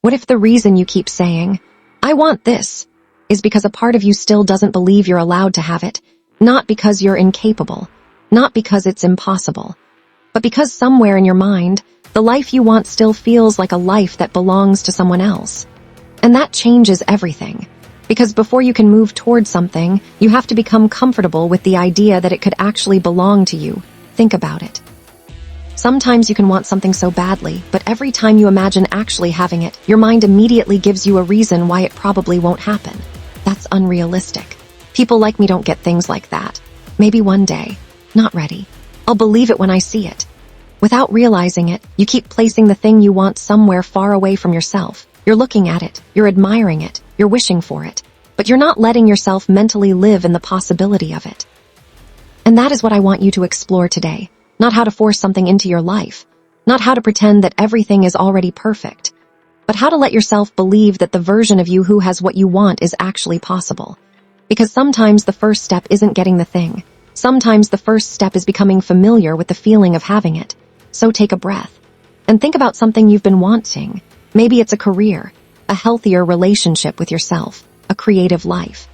What if the reason you keep saying, "I want this," is because a part of you still doesn't believe you're allowed to have it, not because you're incapable, not because it's impossible, but because somewhere in your mind, the life you want still feels like a life that belongs to someone else. And that changes everything, because before you can move towards something, you have to become comfortable with the idea that it could actually belong to you. Think about it. Sometimes you can want something so badly, but every time you imagine actually having it, your mind immediately gives you a reason why it probably won't happen. That's unrealistic. People like me don't get things like that. Maybe one day. Not ready. I'll believe it when I see it. Without realizing it, you keep placing the thing you want somewhere far away from yourself. You're looking at it, you're admiring it, you're wishing for it, but you're not letting yourself mentally live in the possibility of it. And that is what I want you to explore today. Not how to force something into your life, not how to pretend that everything is already perfect, but how to let yourself believe that the version of you who has what you want is actually possible. Because sometimes the first step isn't getting the thing. Sometimes the first step is becoming familiar with the feeling of having it. So take a breath and think about something you've been wanting. Maybe it's a career, a healthier relationship with yourself, a creative life,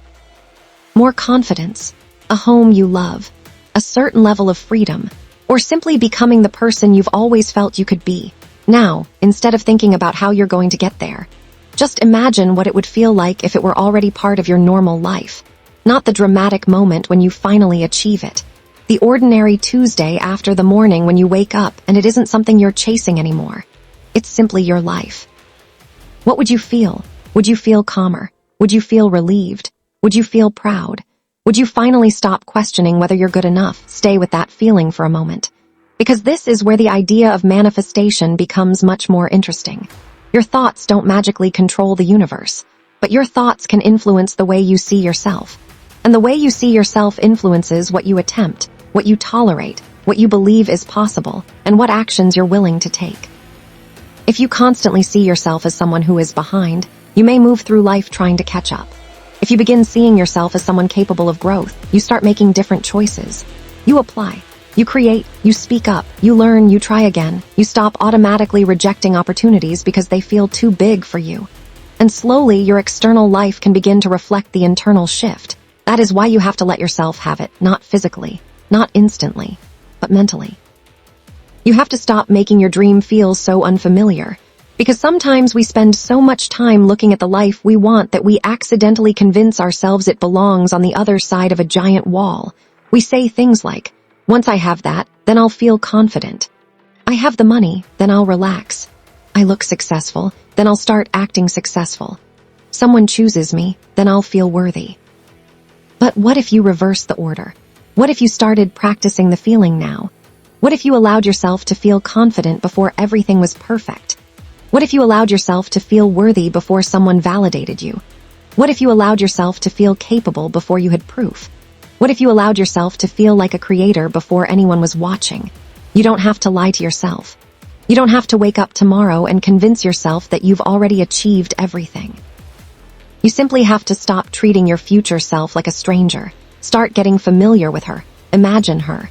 more confidence, a home you love, a certain level of freedom, or simply becoming the person you've always felt you could be. Now, instead of thinking about how you're going to get there, just imagine what it would feel like if it were already part of your normal life. Not the dramatic moment when you finally achieve it. The ordinary Tuesday after the morning when you wake up and it isn't something you're chasing anymore. It's simply your life. What would you feel? Would you feel calmer? Would you feel relieved? Would you feel proud? Would you finally stop questioning whether you're good enough? Stay with that feeling for a moment. Because this is where the idea of manifestation becomes much more interesting. Your thoughts don't magically control the universe, but your thoughts can influence the way you see yourself. And the way you see yourself influences what you attempt, what you tolerate, what you believe is possible, and what actions you're willing to take. If you constantly see yourself as someone who is behind, you may move through life trying to catch up. If you begin seeing yourself as someone capable of growth, you start making different choices. You apply, you create, you speak up, you learn, you try again. You stop automatically rejecting opportunities because they feel too big for you. And slowly, your external life can begin to reflect the internal shift. That is why you have to let yourself have it, not physically, not instantly, but mentally. You have to stop making your dream feel so unfamiliar. Because sometimes we spend so much time looking at the life we want that we accidentally convince ourselves it belongs on the other side of a giant wall. We say things like, "Once I have that, then I'll feel confident. I have the money, then I'll relax. I look successful, then I'll start acting successful. Someone chooses me, then I'll feel worthy." But what if you reverse the order? What if you started practicing the feeling now? What if you allowed yourself to feel confident before everything was perfect? What if you allowed yourself to feel worthy before someone validated you? What if you allowed yourself to feel capable before you had proof? What if you allowed yourself to feel like a creator before anyone was watching? You don't have to lie to yourself. You don't have to wake up tomorrow and convince yourself that you've already achieved everything. You simply have to stop treating your future self like a stranger. Start getting familiar with her. Imagine her.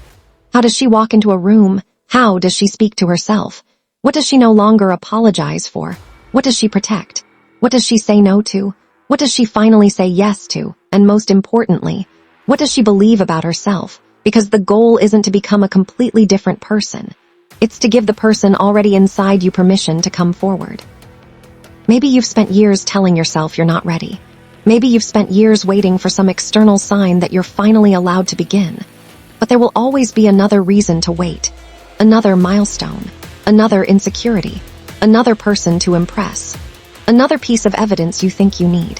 How does she walk into a room? How does she speak to herself? What does she no longer apologize for? What does she protect? What does she say no to? What does she finally say yes to? And most importantly, what does she believe about herself? Because the goal isn't to become a completely different person. It's to give the person already inside you permission to come forward. Maybe you've spent years telling yourself you're not ready. Maybe you've spent years waiting for some external sign that you're finally allowed to begin. But there will always be another reason to wait. Another milestone. Another insecurity. Another person to impress. Another piece of evidence you think you need.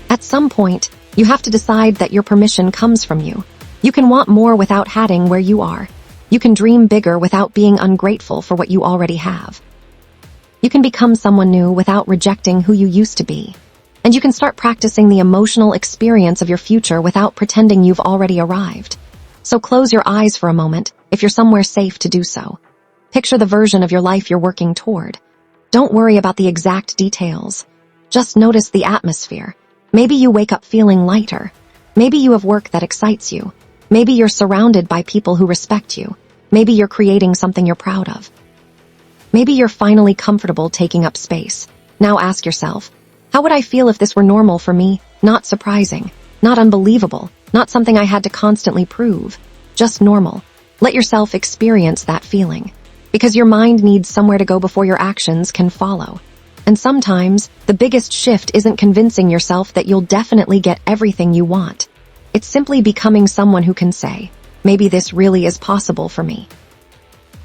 At some point, you have to decide that your permission comes from you. You can want more without having where you are. You can dream bigger without being ungrateful for what you already have. You can become someone new without rejecting who you used to be. And you can start practicing the emotional experience of your future without pretending you've already arrived. So close your eyes for a moment, if you're somewhere safe to do so. Picture the version of your life you're working toward. Don't worry about the exact details. Just notice the atmosphere. Maybe you wake up feeling lighter. Maybe you have work that excites you. Maybe you're surrounded by people who respect you. Maybe you're creating something you're proud of. Maybe you're finally comfortable taking up space. Now ask yourself, how would I feel if this were normal for me? Not surprising, not unbelievable, not something I had to constantly prove. Just normal. Let yourself experience that feeling. Because your mind needs somewhere to go before your actions can follow. And sometimes, the biggest shift isn't convincing yourself that you'll definitely get everything you want. It's simply becoming someone who can say, maybe this really is possible for me.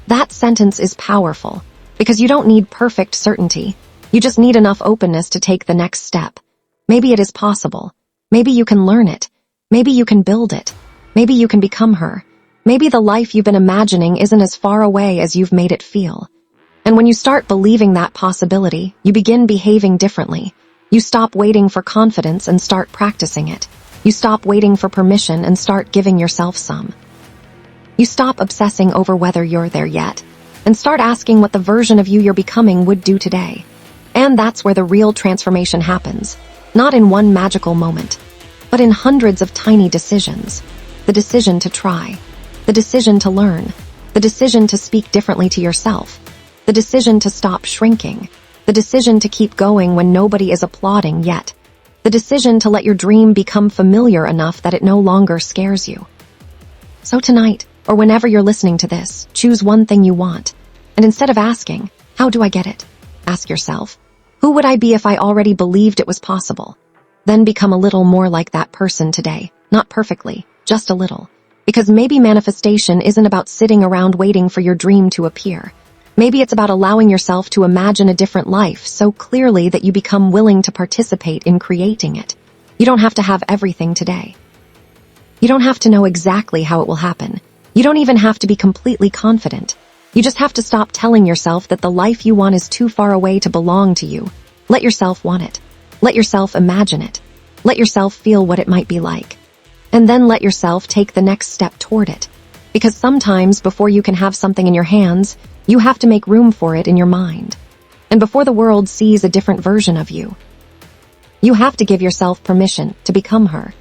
That sentence is powerful, because you don't need perfect certainty. You just need enough openness to take the next step. Maybe it is possible. Maybe you can learn it. Maybe you can build it. Maybe you can become her. Maybe the life you've been imagining isn't as far away as you've made it feel. And when you start believing that possibility, you begin behaving differently. You stop waiting for confidence and start practicing it. You stop waiting for permission and start giving yourself some. You stop obsessing over whether you're there yet, and start asking what the version of you you're becoming would do today. And that's where the real transformation happens. Not in one magical moment, but in hundreds of tiny decisions. The decision to try. The decision to learn. The decision to speak differently to yourself. The decision to stop shrinking. The decision to keep going when nobody is applauding yet. The decision to let your dream become familiar enough that it no longer scares you. So tonight, or whenever you're listening to this, choose one thing you want. And instead of asking, how do I get it? Ask yourself, who would I be if I already believed it was possible? Then become a little more like that person today. Not perfectly, just a little. Because maybe manifestation isn't about sitting around waiting for your dream to appear. Maybe it's about allowing yourself to imagine a different life so clearly that you become willing to participate in creating it. You don't have to have everything today. You don't have to know exactly how it will happen. You don't even have to be completely confident. You just have to stop telling yourself that the life you want is too far away to belong to you. Let yourself want it. Let yourself imagine it. Let yourself feel what it might be like. And then let yourself take the next step toward it. Because sometimes before you can have something in your hands, you have to make room for it in your mind. And before the world sees a different version of you, you have to give yourself permission to become her.